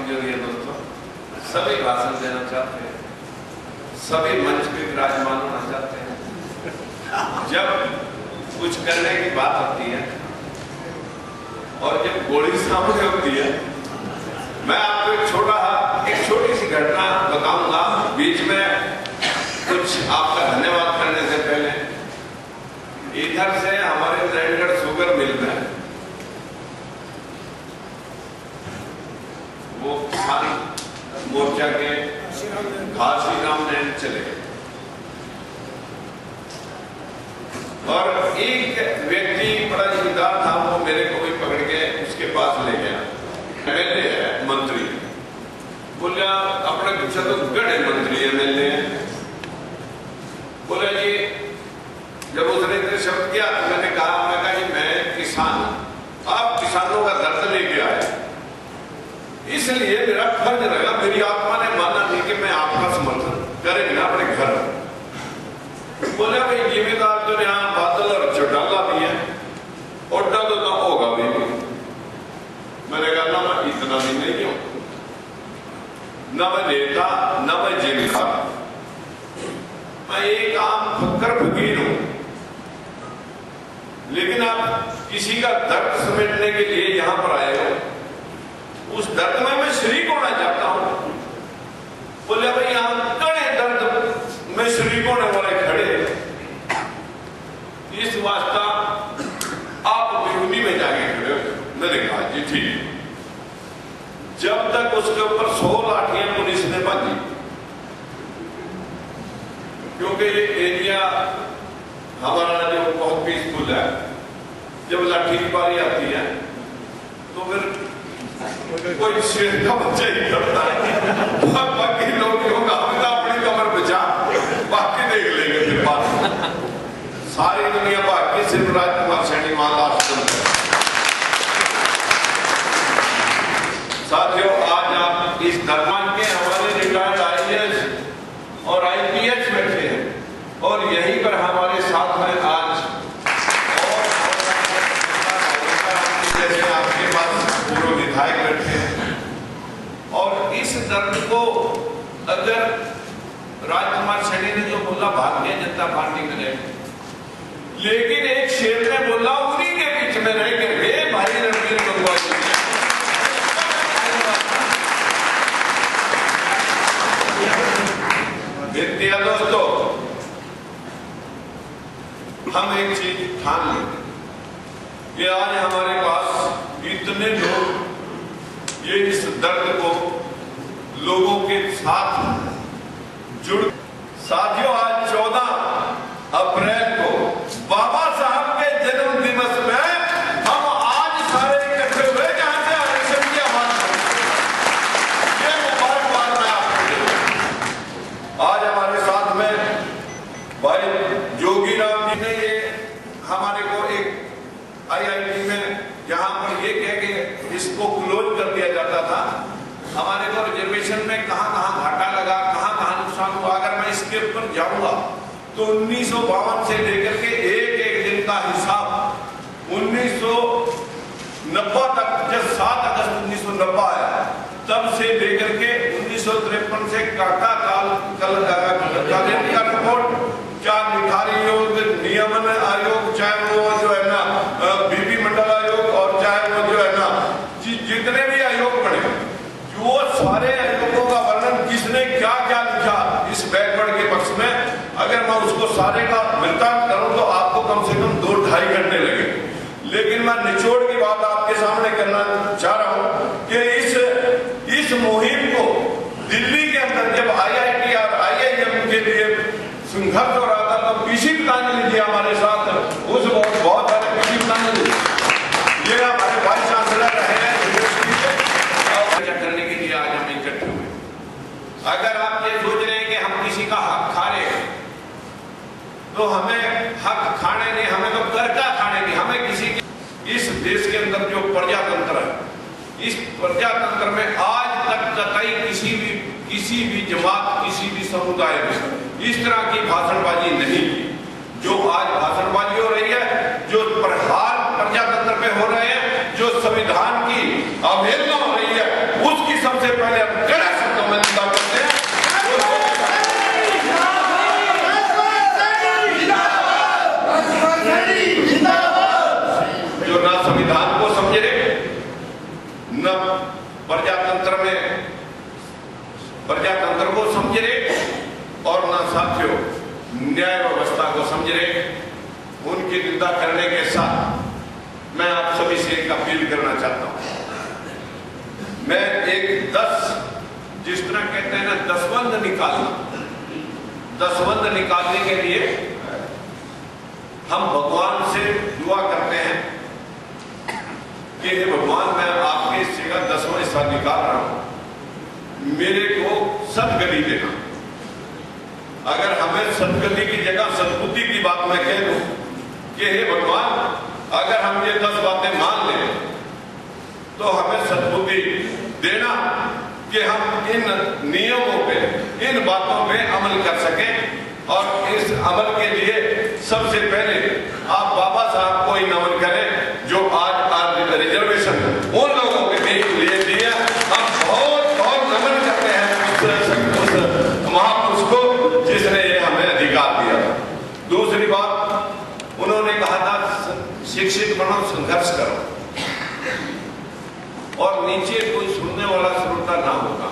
कमजोरी है दोस्तों, सभी भाषण देना चाहते हैं, सभी मंच पे विराजमान होना चाहते हैं। जब कुछ करने की बात होती है और जब गोली सामने होती है, मैं आपको एक छोटी सी घटना बताऊंगा। बीच में कुछ आपका धन्यवाद करने से पहले इधर से हमारे नारायणगढ़ शुगर मिल में वो किसान मोर्चा के घासी राम नैन चले गए और एक व्यक्ति बड़ा जिम्मेदार था, वो मेरे को भी पकड़ के उसके पास ले गया। एमएलए है, मंत्री, बोला अपने पीछे तो गड़े मंत्री एमएलए हैं। बोला जी, जब उसने इतने शब्द किया तो मैंने कहा कि मैं किसान, आप किसानों का दर्द लेके आए, इसलिए मेरा फर्ज रहेगा, मेरी आत्मा ने माना नहीं कि मैं आपका समर्थन करेंगे अपने घर। बोले भाई जिम्मेदार तो यहाँ बादल और चौटाला भी है, ओडा तो ना होगा भी। मैंने कहा ना, मैं इतना भी नहीं हूं, ना मैं नेता ना मैं जिनका, मैं एक आम फक्कर फकीर हूं। लेकिन आप किसी का दर्द समेटने के लिए यहां पर आए हो, उस दर्द में मैं शरीक होना चाहता हूं। बोले भाई यहां कड़े दर्द में शरीक होने वाले खड़े, इस वास्ता आप बेगुनी में जाके खड़े हो। मैंने कहा जी ठीक। जब तक उसके ऊपर 100 लाठियां पुलिस ने बांधी, क्योंकि ये एरिया हमारा जो बहुत पीसफुल है, जब लाठी की बारी आती है तो फिर कोई शेर का बच्चा ही करता है, बाकी लोग होगा अपनी कमर बचा, बाकी देख लेंगे फिर बात। सारी दुनिया बाकी सिर्फ राजकुमार सैनी महाराज। साथियों, आज आप इस दरबार के हमारे रिटायर्ड आईएएस और आईपीएस बैठे हैं और यहीं पर हमारे साथ में आज जैसे आपके पास पूर्व विधायक बैठे हैं। और इस दर्द को अगर राजकुमार सैनी ने जो बोला भारतीय जनता पार्टी में रहे, लेकिन एक शेर ने बोला उन्हीं के बीच में रह के, हे भाई रणवीर गंगवा जी, दोस्तों, हम एक चीज ठान लेते कि आज हमारे पास इतने लोग ये इस दर्द को लोगों के साथ जुड़। साथियों, आज 14 अप्रैल को बाबा साहब के जन्म दिवस में हम आज सारे इकट्ठे हुए, जहां से आरक्षण की आवाज ये मुबारकबाद मैं आपको देता हूं। आज हमारे साथ में भाई जोगी राम जी ने ये हमारे को एक आईआईटी में जहां पर ये कह के इसको क्लोज कर दिया जाता था, हमारे को रिजर्वेशन में कहां घाटा लगा, कहां नुकसान हुआ, अगर मैं इसके ऊपर जाऊंगा तो 1952 से लेकर के एक दिन का हिसाब 1990 तक, जब 7 अगस्त 1990 आया तब से लेकर के 1953 से काका कालीन का रिपोर्ट, चाहे निखारी योग, नियमन आयोग, चाहे वो जो है ना बीपी मंडल आयोग, और चाहे वो जो है ना जितने भी आयोग बने, वो सारे आयोगों का वर्णन किसने क्या क्या लिखा इस बैकवर्ड के पक्ष में, अगर मैं उसको सारे का वृत्तांत करूं तो आपको कम से कम 2-2.5 घंटे लगे। लेकिन मैं निचोड़ की बात आपके सामने करना चाह रहा हूं कि इस मुहिम को दिल्ली के अंदर जब आईआईटी और आईआईएम के लिए संघर्ष हो रहा था, तो पीसी पतंजलि जी हमारे साथ उस बहुत सारे पीसी पतंजलि ये हमारे वाइस चांसलर रहे हैं यूनिवर्सिटी के, करने के लिए आज हम इकट्ठे हुए। अगर आप ये सोच रहे हैं कि हम किसी का हक खा रहे हैं, तो हमें हक खाने नहीं, हमें तो कर्जा खाने नहीं। हमें किसी के इस देश के अंदर जो प्रजातंत्र है, इस प्रजातंत्र में आज तक कतई किसी भी जमात, किसी भी समुदाय में इस तरह की भाषणबाजी नहीं की जो आज भाषणबाजी हो रही है, जो प्रहार प्रजातंत्र पे हो रहे हैं, जो संविधान की अवहेलना हो रही है, उसकी सबसे अपील करना चाहता हूं। मैं एक 10 जिस तरह कहते हैं ना दसवंध निकालना, दसवंध निकालने के लिए हम भगवान से दुआ करते हैं कि हे भगवान, मैं आपके हिस्से का 10वां हिस्सा निकाल रहा हूं, मेरे को सदगति देना। अगर हमें सदगति की जगह सद्बुद्धि की बात मैं कह दूं कि हे भगवान, अगर हम ये 10 बातें मान लें तो हमें सद्बुद्धि देना कि हम इन नियमों पे, इन बातों पे अमल कर सकें। और इस अमल के लिए सबसे पहले आप बाबा साहब को ही नमन करें जो आज रिजर्वेशन उन लोगों के लिए दिया। हम बहुत बहुत नमन करते हैं उस महापुरुष को जिसने ये हमें अधिकार दिया। दूसरी बात, उन्होंने कहा था शिक्षित बनो, संघर्ष करो, और नीचे कोई सुनने वाला श्रोता ना होगा।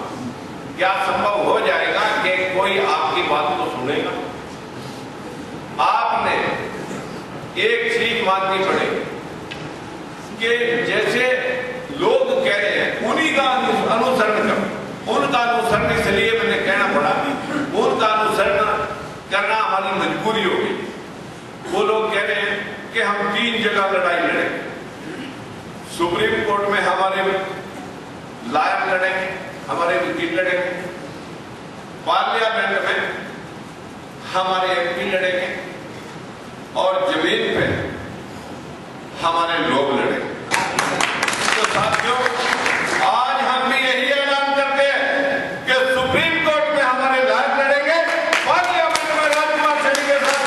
क्या संभव हो जाएगा कि कोई आपकी बात को सुनेगा? आपने एक चीज माननी पड़ेगी कि जैसे लोग कह रहे हैं उन्हीं का अनुसरण करो। उनका अनुसरण इसलिए मैंने कहना पड़ा, उनका अनुसरण करना हमारी मजबूरी होगी। वो लोग कह रहे हैं कि हम 3 जगह लड़ाई लड़ेंगे। सुप्रीम कोर्ट में हमारे लॉयर लड़ेंगे, हमारे वकील लड़ेंगे, पार्लियामेंट में हमारे एमपी लड़ेंगे, और जमीन पे हमारे लोग लड़ेंगे। तो साथियों, आज हम भी यही ऐलान करते हैं कि सुप्रीम कोर्ट में हमारे लॉयर लड़ेंगे, पार्लियामेंट में राजकुमार सैनी के साथ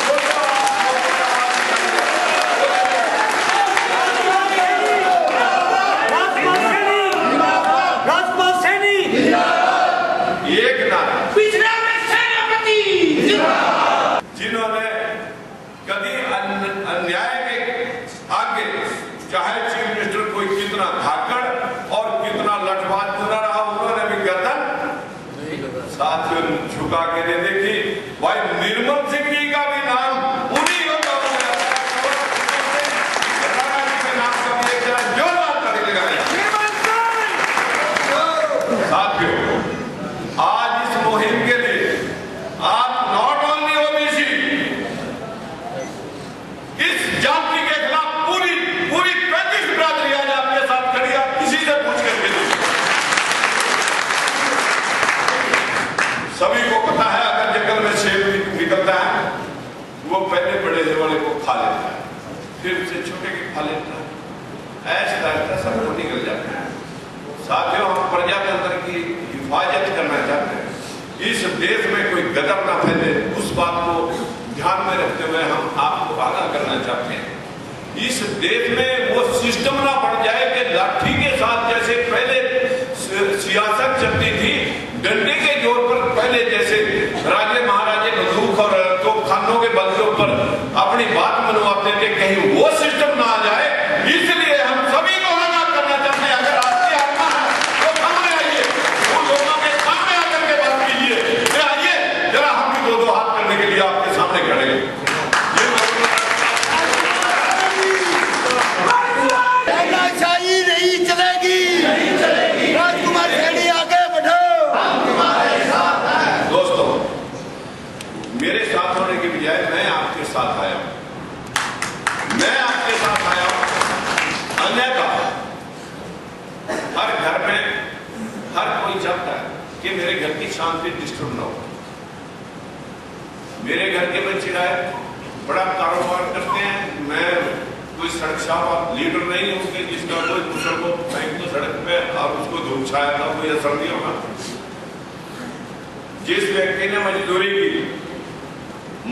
एक नारा, जिन्होंने कभी अन्याय के आगे चाहे चीफ मिनिस्टर कोई कितना धाकड़ और कितना लठबाज पूरा रहा, उन्होंने भी गर्दन साथियों झुका के दे देखी। भाई निर्मल सिंह जी का भी नाम उन्हीं होगा, नाम का भी एक जरा जोरदार ताली लगाएं। साथियों, आज इस मुहिम के लिए आप नॉट ओनली ओबीसी, इस जाति के खिलाफ पूरी 35 बिरादरी आज आपके साथ खड़ी। आप किसी से पूछ करके देखिए, सभी को पता है अगर जंगल में शेर निकलता है वो पहले बड़े वाले को खा लेता है, फिर उसे छोटे के खा लेता है, ऐसा सबको निकल जाता है। साथियों, हम प्रजातंत्र की हिफाजत करना चाहते हैं। इस देश में कोई गदर ना फैले, उस बात को ध्यान में रखते हुए हम आपको आगाह करना चाहते हैं। इस देश में वो सिस्टम ना बढ़ जाए कि लाठी के साथ जैसे पहले सियासत चलती थी, डंडे के जोर पर पहले जैसे राजे महाराजे बंदूक और तोपखानों के बल के ऊपर अपनी बात मनवाते थे, कहीं वो सिस्टम ना आ जाए। इसलिए हम सभी को आगाह करना चाहते हैं, अगर आपकी आत्मा है तो सामने आइए, उन लोगों के सामने आकर के बात कीजिए। आइए जरा हम भी 2-2 हाथ करने के लिए आपके सामने खड़े हैं। नहीं चलेगी, राजकुमार सैनी आगे बढ़ो, हम तुम्हारे साथ हैं। दोस्तों, मेरे साथ होने की बजाय मैं आपके साथ आया हूं, मैं आपके साथ आया हूं। अन्यथा हर घर में हर कोई चाहता है कि मेरे घर की शांति डिस्टर्ब ना हो। मेरे घर के बच्चे आए, बड़ा कारोबार करते हैं, मैं कोई सड़क शाह लीडर नहीं हूं कि जिसका कोई दूसरे को फेंक दो सड़क पे और उसको धूप छाया था कोई असर नहीं होगा। जिस व्यक्ति ने मजदूरी की,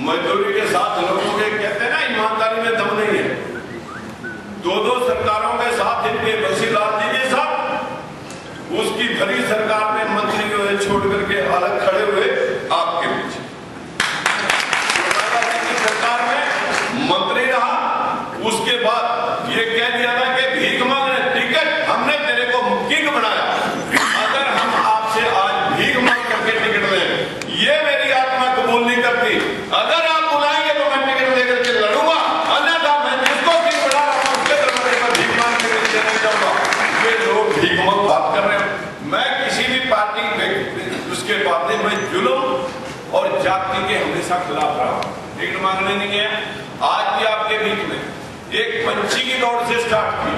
मजदूरी के साथ लोगों के कहते हैं ना ईमानदारी में दम नहीं है। 2-2 सरकारों के साथ इनके बसीलाल जी के साथ उसकी भरी सरकार में मंत्री को छोड़ करके अलग खड़े हुए आपके पीछे। सरकार में मंत्री रहा, उसके बाद ये कह दिया था कि भीख मांगने टिकट हमने तेरे को किंग बनाया। अगर हम आपसे आज भीख मांग करके टिकट लें, ये मेरी आत्मा कबूल नहीं करती। अगर आप बुलाएंगे तो मैं टिकट लेकर के लड़ूंगा, अन्यथा मैं जिसको किंग बना रहा हूं उसके दरबार पर भीख मांग के जाति के हमेशा खिलाफ रहा हूं, टिकट मांगने नहीं गया। आज भी आपके बीच में एक पंची की दौड़ से स्टार्ट की,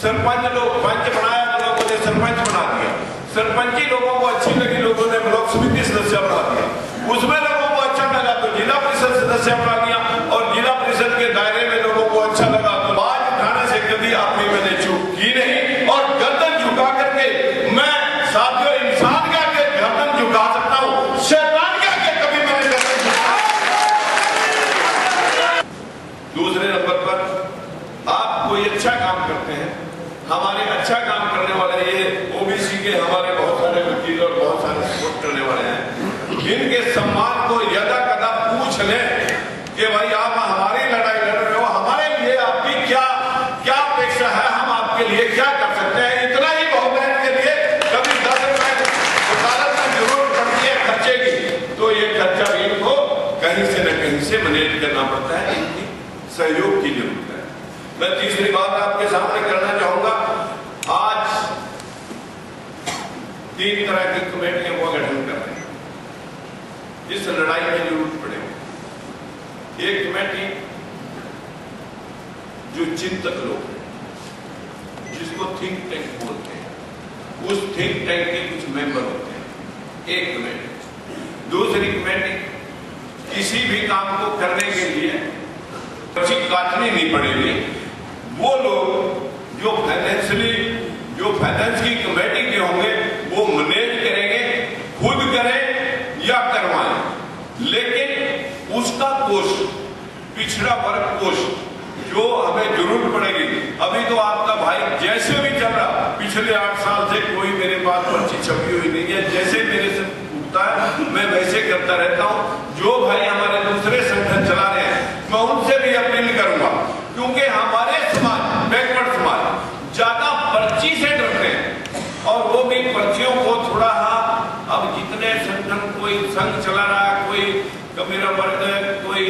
सरपंच लोग पंच बनाया तो लोगों ने सरपंच बना दिया, सरपंची लोगों को अच्छी लगी, लोगों ने ब्लॉक समिति सदस्य बना दिया, उसमें लोगों को अच्छा लगा तो जिला परिषद सदस्य बना दिया, और जिला परिषद के दायरे में लोगों को अच्छा लगा तो आज उठाने से कभी आपने मैंने चूक की नहीं, और गर्दन झुका करके मैं साथियों इंसान के आगे गर्दन झुका सकता हूं, शैतान के आगे कभी मैंने गर्दन झुका। दूसरे नंबर पर आप कोई अच्छा काम करते हैं, हमारे अच्छा काम करने वाले ये ओबीसी के हमारे बहुत सारे वकील और बहुत सारे सपोर्ट करने वाले हैं, इनके सम्मान को यदा कदा पूछ लें कि भाई आप हमारी लड़ाई लड़ रहे हो, हमारे लिए आपकी क्या क्या अपेक्षा है, हम आपके लिए क्या कर सकते हैं, इतना ही बहुत है इनके लिए। कभी 10 रुपए वकालत में जरूरत पड़ती है खर्चे की, तो ये खर्चा भी इनको कहीं से न कहीं से मैनेज करना पड़ता है, इनकी सहयोग की जरूरत है। मैं तीसरी बात आपके सामने करना चाहूंगा, आज 3 तरह की कमेटियों का गठन कर रहे हैं इस लड़ाई में जरूरत पड़े। एक कमेटी जो चिंतक लोग हैं, जिसको थिंक टैंक बोलते हैं, उस थिंक टैंक के कुछ मेंबर होते हैं, एक कमेटी। दूसरी कमेटी किसी भी काम को करने के लिए पर्ची काटनी नहीं पड़ेगी, वो लोग जो फाइनेंस की कमेटी के होंगे वो मैनेज करेंगे, खुद करें या करवाएं, लेकिन उसका कोष, पिछड़ा वर्ग कोष जो हमें जरूरत पड़ेगी। अभी तो आपका भाई जैसे भी चल रहा, पिछले 8 साल से कोई मेरे पास पर्ची छपी हुई नहीं है, जैसे मेरे से उठता है मैं वैसे करता रहता हूं। जो भाई हमारे दूसरे संगठन चला रहे हैं मैं उनसे भी अपील करूंगा, क्योंकि हमारे समाज, बैकवर्ड समाज ज्यादा पर्ची से डरते हैं, और वो भी पर्चियों को थोड़ा, अब जितने संगठन, कोई संघ चला रहा है, कोई कबीरा वर्ग, कोई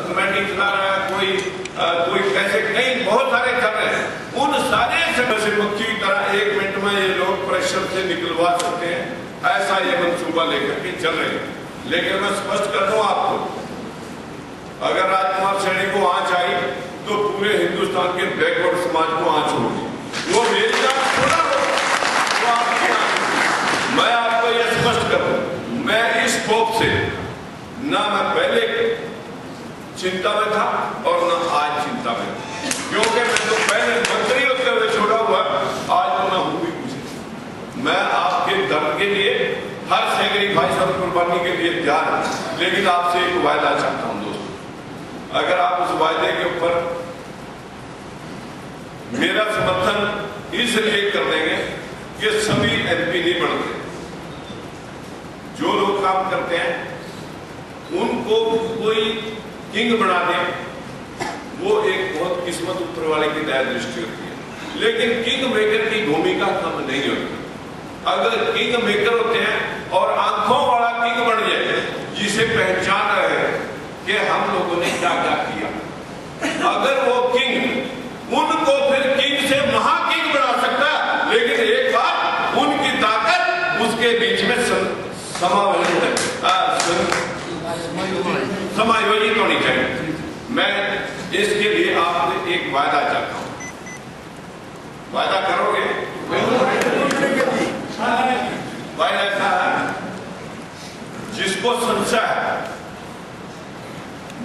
कमेटी चला रहा है, कोई कैसे, कई बहुत सारे चल रहे हैं, उन सारे से मक्खी की तरह 1 मिनट में ये लोग प्रेशर से निकलवा सकते हैं, ऐसा ये मंसूबा लेकर के चल रहे हैं। लेकिन मैं स्पष्ट कर दूं आपको, अगर राजकुमार सैनी को आंच आई तो पूरे हिंदुस्तान के बैकवर्ड समाज को आंच होगी, वो मेरी आंच थोड़ा होगी, वो आपकी आंच। मैं आपको यह स्पष्ट कर दूं, मैं इस कोप से ना मैं पहले चिंता में था और ना आज चिंता में, क्योंकि मैं तो पहले मंत्री होते हुए छोड़ा हुआ, आज तो मैं हूं भी कुछ। मैं आपके दर्द के लिए, हर सैक्रिफाइस और कुर्बानी के लिए तैयार हूं, लेकिन आपसे एक वायदा चाहता हूं दोस्तों, अगर आप उस वायदे के ऊपर मेरा समर्थन इसलिए कर देंगे कि सभी एमपी नहीं बनते, जो लोग काम करते हैं उनको कोई किंग बना दे, वो एक बहुत किस्मत ऊपर वाले की दया दृष्टि होती है, लेकिन किंग मेकर की भूमिका कम नहीं होती। अगर किंग मेकर होते हैं और आंखों वाला किंग बन जाए, जिसे पहचान रहे कि हम लोगों ने क्या क्या किया, अगर वो किंग उनको फिर किंग से महाकिंग बना सकता है, लेकिन एक बात, उनकी ताकत उसके बीच में समायोजित होनी चाहिए। मैं इसके लिए आपसे एक वायदा चाहता हूं, वायदा करोगे? वायदा ऐसा है, जिसको संशय है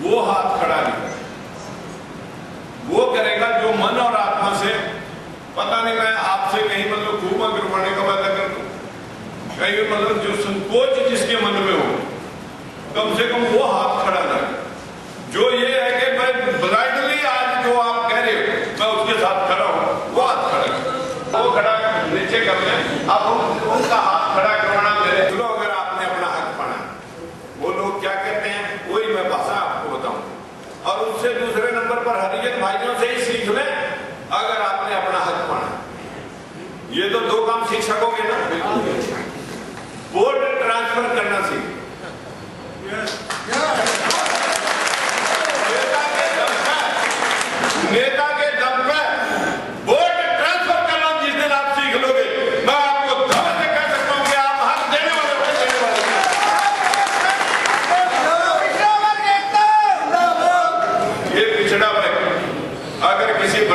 वो हाथ खड़ा नहीं करे, वो करेगा जो मन और आत्मा से, पता नहीं मैं आपसे कहीं मतलब खूब करवाने का वादा कर दूं, कहीं मतलब जो संकोच जिसके मन में हो, कम से कम वो हाथ खड़ा ना। जो ये है कि मैं ब्लाइंडली आज जो आप कह रहे हो मैं उसके साथ खड़ा हूं, वो हाथ खड़ा, वो खड़ा नीचे कर लें, आप उनका हाथ खड़ा करवाना मेरे। चलो, अगर आपने अपना हक पाना, वो लोग क्या कहते हैं वही मैं भाषा आपको बताऊं, और उससे दूसरे नंबर पर हरिजन भाइयों से ही सीख लें। अगर आपने अपना हक पाना, ये तो 2 काम सीख सकोगे ना, वोट ट्रांसफर करना सीख, नेता के दम पे वोट ट्रांसफर करना जिस दिन आप सीख लोगे, मैं आपको धर्म से कह सकता हूं कि आप हक देने वाले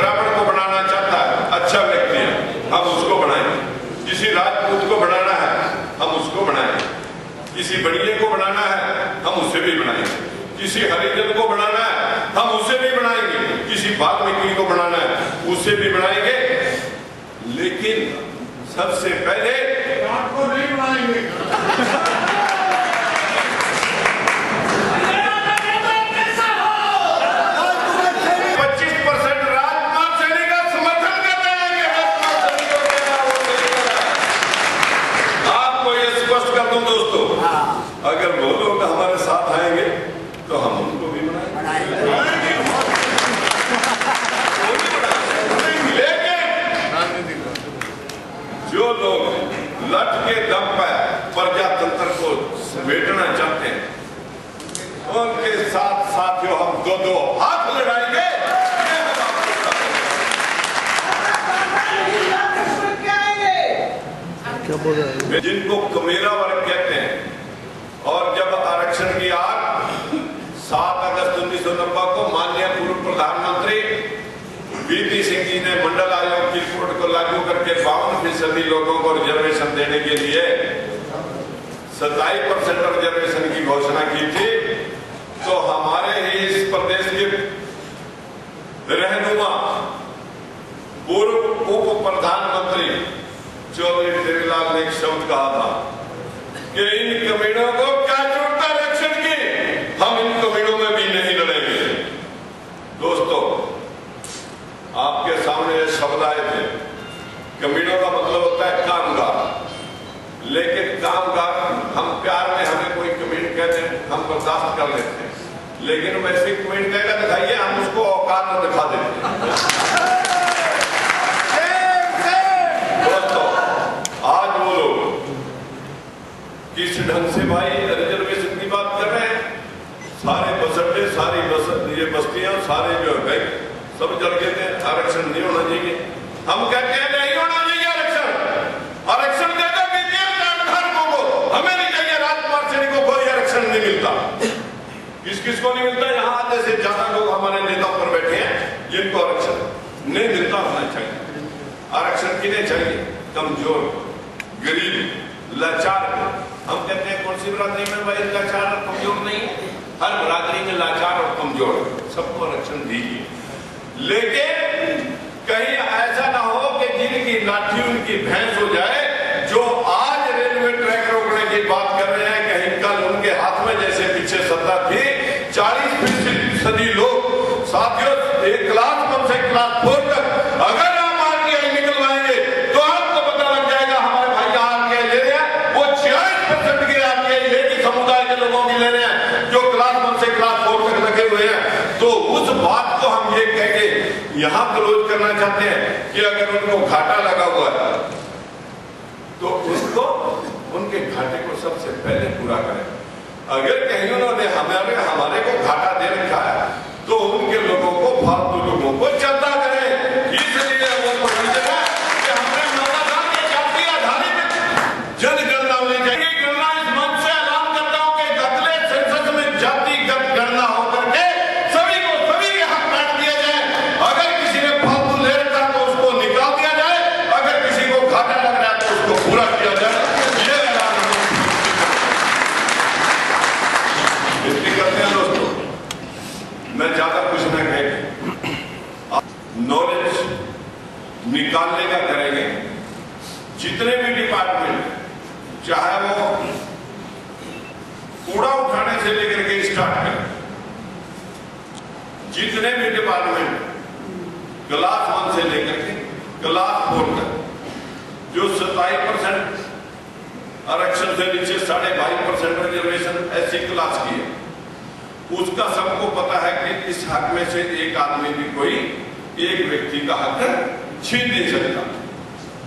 ब्राह्मण को बनाना चाहता है, अच्छा व्यक्ति है, हम उसको बनाएंगे। किसी राजपूत को बनाना है, हम उसको बनाएंगे। किसी बढ़िया को बनाना है, हम उसे भी बनाएंगे। किसी हरिजन को बनाना है, हम उसे भी बनाएंगे। किसी वाल्मीकि को बनाना है, उसे भी बनाएंगे। लेकिन सबसे पहले आपको नहीं बनाएंगे। 25% राजकुमार सैनी का समर्थन करते हैं कि आपको ये स्पष्ट कर दूं दोस्तों, अगर वो लोग हमारे साथ आएंगे तो हम उनको भी बनाएंगे। लेकिन जो लोग लट के दम पर प्रजातंत्र को समेटना चाहते हैं, उनके साथ साथियों हम दो हाथ लड़ाएंगे। क्या बोल रहे हैं? जिनको कमेरा वर्ग कहते हैं, और जब आरक्षण की आग 7 अगस्त 1990 को माननीय पूर्व प्रधानमंत्री वीपी सिंह जी ने मंडल आयोग की रिपोर्ट को लागू करके 52% लोगों को रिजर्वेशन देने के लिए 27% रिजर्वेशन की घोषणा की थी, तो हमारे ही इस प्रदेश के रहनुमा पूर्व उप प्रधानमंत्री चौधरी देवीलाल ने एक शब्द कहा था कि इन कमीनों को क्या जरूरत है आरक्षण की, हम इन कमीनों में भी नहीं लड़ेंगे। दोस्तों, आपके सामने ये शब्द आए थे। कमीनों का मतलब होता है कामगार, लेकिन कामगार हम प्यार में हमें कोई कमीन कहते हैं, हम बर्दाश्त कर लेते हैं, लेकिन वैसे कमीन कहकर दिखाइए, हम उसको औकात में दिखा देते हैं। दोस्तों, आज वो लोग किस ढंग से भाई रिजर्वेशन की बात कर रहे हैं, सारे बस अड्डे, सारी ये बस्तियां, सारे जो है सब जल गए थे, आरक्षण नहीं होना चाहिए। हम कहते हैं नहीं होना चाहिए आरक्षण, आरक्षण दे दो को, हमें नहीं चाहिए। राजकुमार सैनी को कोई आरक्षण नहीं मिलता। किस किस को नहीं मिलता? यहाँ आधे से ज्यादा लोग हमारे नेता पर बैठे हैं जिनको आरक्षण नहीं मिलता होना चाहिए। आरक्षण किन्हें चाहिए? कमजोर, गरीब, लाचार। हम कहते हैं कौन सी बिरादरी में भाई लाचार और कमजोर नहीं? हर बिरादरी में लाचार और कमजोर सबको आरक्षण दीजिए। लेकिन कहीं ऐसा ना हो कि जिनकी लाठी उनकी भैंस हो जाए। जो आज रेलवे ट्रैक रोकने की बात कर रहे हैं, कहीं कल उनके हाथ में जैसे पीछे सत्ता थी, 40% लोग साथियों एक क्लास कम से क्लास 4 तक अगर आप आरटीआई निकलवाएंगे तो आपको पता लग जाएगा हमारे भाई आरटीआई ले रहे हैं, वो 46% की आरटीआई लेगी समुदाय के लोगों की ले रहे हैं जो क्लास 1 से क्लास 4 तक लगे हुए हैं। तो उस बात को हम ये कह के यहां क्लोज करना चाहते हैं कि अगर उनको घाटा लगा हुआ है तो उसको, उनके घाटे को सबसे पहले पूरा करें। अगर कहीं उन्होंने हमारे को घाटा दे रखा है तो उनके लोगों को, फालतू लोगों को चलता करें। इसलिए वो समझेगा कि हमने 14 साल की जाति आधारित जनगणना होनी चाहिए। गणना इस मंच से ऐलान करता हूं कि अगले सेंसस में जातिगत गणना होकर के सभी को, सभी के हक काट दिया जाए। अगर किसी ने फालतू ले रखा तो उसको निकाल दिया जाए, अगर किसी को घाटा लग रहा है तो उसको पूरा किया जाए। ये ऐलान करते हैं दोस्तों। मैं ज्यादा कुछ न कहेंगे, नॉलेज निकालने का करेंगे। जितने भी डिपार्टमेंट, चाहे वो कूड़ा उठाने से लेकर के स्टार्ट करें, जितने भी डिपार्टमेंट क्लास 1 से लेकर के क्लास 4 तक जो 27% आरक्षण से नीचे 2.5% रिजर्वेशन ऐसी क्लास की है, उसका सबको पता है कि इस हक में से एक आदमी भी कोई एक व्यक्ति का हक छीन नहीं सकता।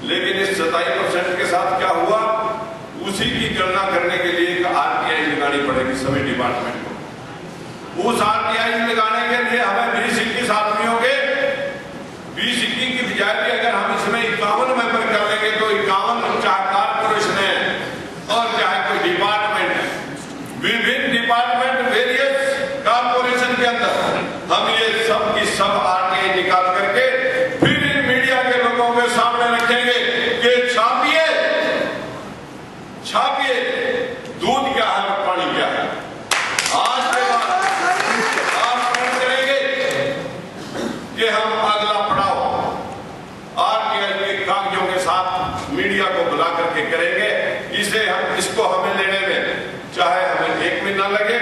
लेकिन इस 27% के साथ क्या हुआ, उसी की गणना करने के लिए एक आरटीआई लगानी पड़ेगी सभी डिपार्टमेंट को। उस आरटीआई लगाने के लिए हमें 20-21 आदमियों के 20-21 की बजाय भी अगर हम इसमें 51 मेंबर कर लेंगे तो 51, चाहे कारपोरेशन है और चाहे कोई डिपार्टमेंट है, विभिन्न डिपार्टमेंट वेरियस कारपोरेशन के अंदर हम ये सब की सब आरटीआई निकाल करके हम अगला पड़ाव RTI के कागजों के साथ मीडिया को बुला करके करेंगे। इसको हमें लेने में चाहे हमें 1 महीना लगे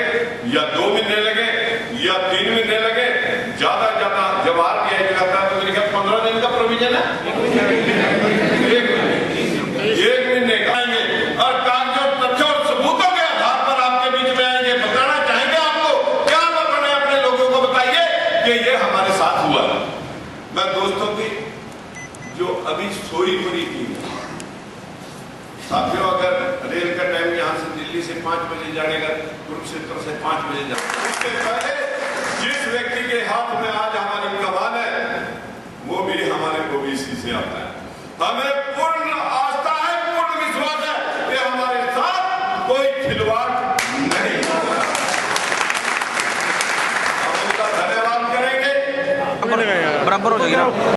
या 2 महीने लगे या 3 महीने लगे, ज्यादा जब RTI कहता है तो मेरे ख्याल 15 दिन का प्रोविजन है, 1 महीने का आएंगे और कागजों, तथ्यों और सबूतों के आधार पर आपके बीच में आएंगे, बताना चाहेंगे आपको। क्या आप अपने लोगों को बताइए कि ये हमारे साथ हुआ। मैं दोस्तों की जो अभी सोई पूरी की साथियों, अगर रेल का टाइम यहाँ से दिल्ली से 5 बजे जाने का, कुरुक्षेत्र से 5 बजे जाने, उससे पहले जिस व्यक्ति के हाथ में आज हमारी कमान है वो भी हमारे ओबीसी से आता है। हमें पूर्ण आस्था है, पूर्ण विश्वास है कि हमारे साथ कोई खिलवाड़ नहीं होगा। हम उनका धन्यवाद करेंगे। बराबर हो जाएगा।